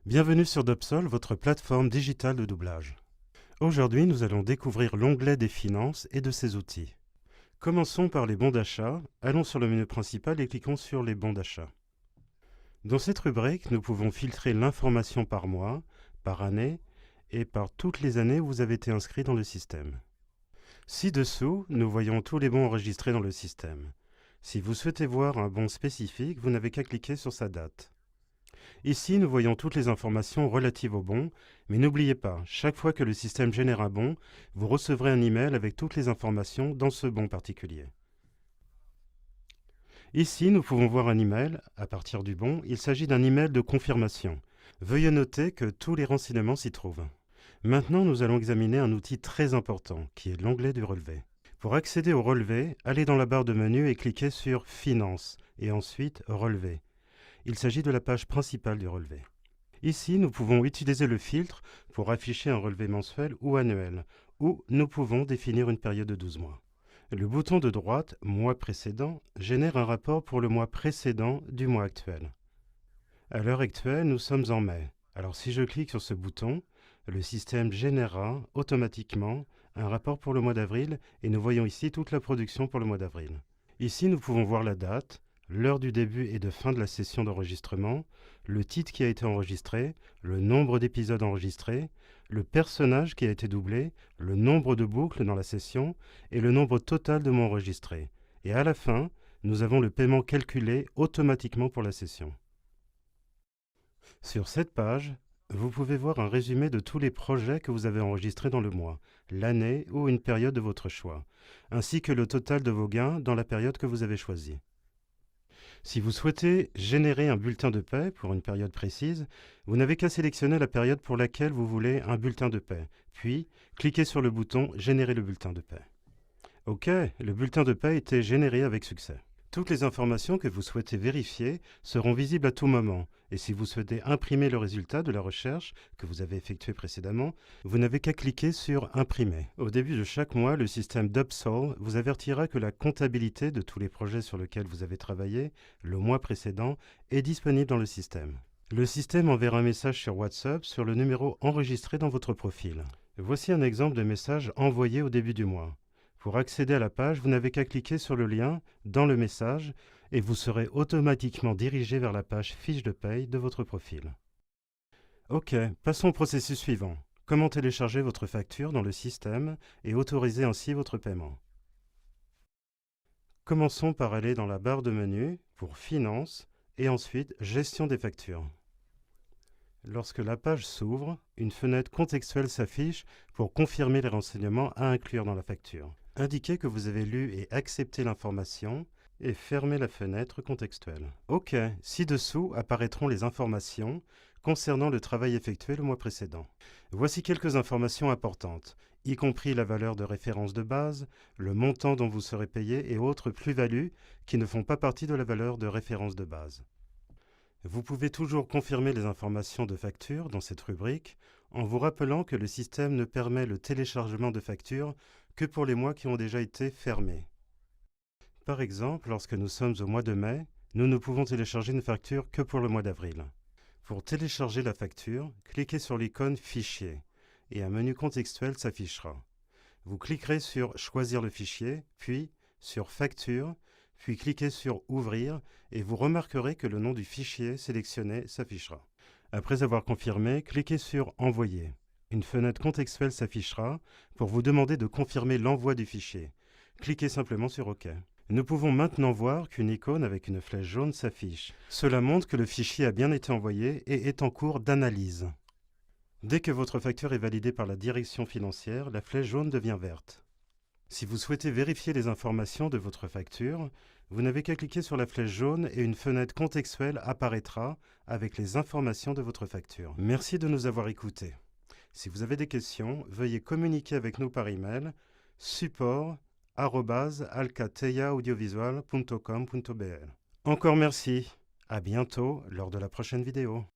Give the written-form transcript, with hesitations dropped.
Bienvenue sur Dubsol, votre plateforme digitale de doublage. Aujourd'hui, nous allons découvrir l'onglet des finances et de ses outils. Commençons par les bons d'achat. Allons sur le menu principal et cliquons sur les bons d'achat. Dans cette rubrique, nous pouvons filtrer l'information par mois, par année et par toutes les années où vous avez été inscrit dans le système. Ci-dessous, nous voyons tous les bons enregistrés dans le système. Si vous souhaitez voir un bon spécifique, vous n'avez qu'à cliquer sur sa date. Ici, nous voyons toutes les informations relatives au bon, mais n'oubliez pas, chaque fois que le système génère un bon, vous recevrez un email avec toutes les informations dans ce bon particulier. Ici, nous pouvons voir un email. À partir du bon, il s'agit d'un email de confirmation. Veuillez noter que tous les renseignements s'y trouvent. Maintenant, nous allons examiner un outil très important, qui est l'onglet du relevé. Pour accéder au relevé, allez dans la barre de menu et cliquez sur Finances, et ensuite Relevé. Il s'agit de la page principale du relevé. Ici, nous pouvons utiliser le filtre pour afficher un relevé mensuel ou annuel, ou nous pouvons définir une période de 12 mois. Le bouton de droite, Mois précédent, génère un rapport pour le mois précédent du mois actuel. À l'heure actuelle, nous sommes en mai. Alors si je clique sur ce bouton, le système générera automatiquement un rapport pour le mois d'avril et nous voyons ici toute la production pour le mois d'avril. Ici, nous pouvons voir la date, l'heure du début et de fin de la session d'enregistrement, le titre qui a été enregistré, le nombre d'épisodes enregistrés, le personnage qui a été doublé, le nombre de boucles dans la session et le nombre total de mots enregistrés. Et à la fin, nous avons le paiement calculé automatiquement pour la session. Sur cette page, vous pouvez voir un résumé de tous les projets que vous avez enregistrés dans le mois, l'année ou une période de votre choix, ainsi que le total de vos gains dans la période que vous avez choisie. Si vous souhaitez générer un bulletin de paie pour une période précise, vous n'avez qu'à sélectionner la période pour laquelle vous voulez un bulletin de paie, puis cliquez sur le bouton « Générer le bulletin de paie ». OK, le bulletin de paie a été généré avec succès. Toutes les informations que vous souhaitez vérifier seront visibles à tout moment, et si vous souhaitez imprimer le résultat de la recherche que vous avez effectuée précédemment, vous n'avez qu'à cliquer sur « Imprimer ». Au début de chaque mois, le système Dubsol vous avertira que la comptabilité de tous les projets sur lesquels vous avez travaillé le mois précédent est disponible dans le système. Le système enverra un message sur WhatsApp sur le numéro enregistré dans votre profil. Voici un exemple de message envoyé au début du mois. Pour accéder à la page, vous n'avez qu'à cliquer sur le lien dans le message et vous serez automatiquement dirigé vers la page fiche de paye de votre profil. OK, passons au processus suivant. Comment télécharger votre facture dans le système et autoriser ainsi votre paiement? Commençons par aller dans la barre de menu pour Finances et ensuite Gestion des factures. Lorsque la page s'ouvre, une fenêtre contextuelle s'affiche pour confirmer les renseignements à inclure dans la facture. Indiquez que vous avez lu et accepté l'information et fermez la fenêtre contextuelle. OK, ci-dessous apparaîtront les informations concernant le travail effectué le mois précédent. Voici quelques informations importantes, y compris la valeur de référence de base, le montant dont vous serez payé et autres plus-values qui ne font pas partie de la valeur de référence de base. Vous pouvez toujours confirmer les informations de facture dans cette rubrique en vous rappelant que le système ne permet le téléchargement de factures que pour les mois qui ont déjà été fermés. Par exemple, lorsque nous sommes au mois de mai, nous ne pouvons télécharger une facture que pour le mois d'avril. Pour télécharger la facture, cliquez sur l'icône Fichier et un menu contextuel s'affichera. Vous cliquerez sur Choisir le fichier, puis sur Facture, puis cliquez sur Ouvrir et vous remarquerez que le nom du fichier sélectionné s'affichera. Après avoir confirmé, cliquez sur Envoyer. Une fenêtre contextuelle s'affichera pour vous demander de confirmer l'envoi du fichier. Cliquez simplement sur OK. Nous pouvons maintenant voir qu'une icône avec une flèche jaune s'affiche. Cela montre que le fichier a bien été envoyé et est en cours d'analyse. Dès que votre facture est validée par la direction financière, la flèche jaune devient verte. Si vous souhaitez vérifier les informations de votre facture, vous n'avez qu'à cliquer sur la flèche jaune et une fenêtre contextuelle apparaîtra avec les informations de votre facture. Merci de nous avoir écoutés. Si vous avez des questions, veuillez communiquer avec nous par email support@alcateiaaudiovisual.com.br. Encore merci. À bientôt lors de la prochaine vidéo.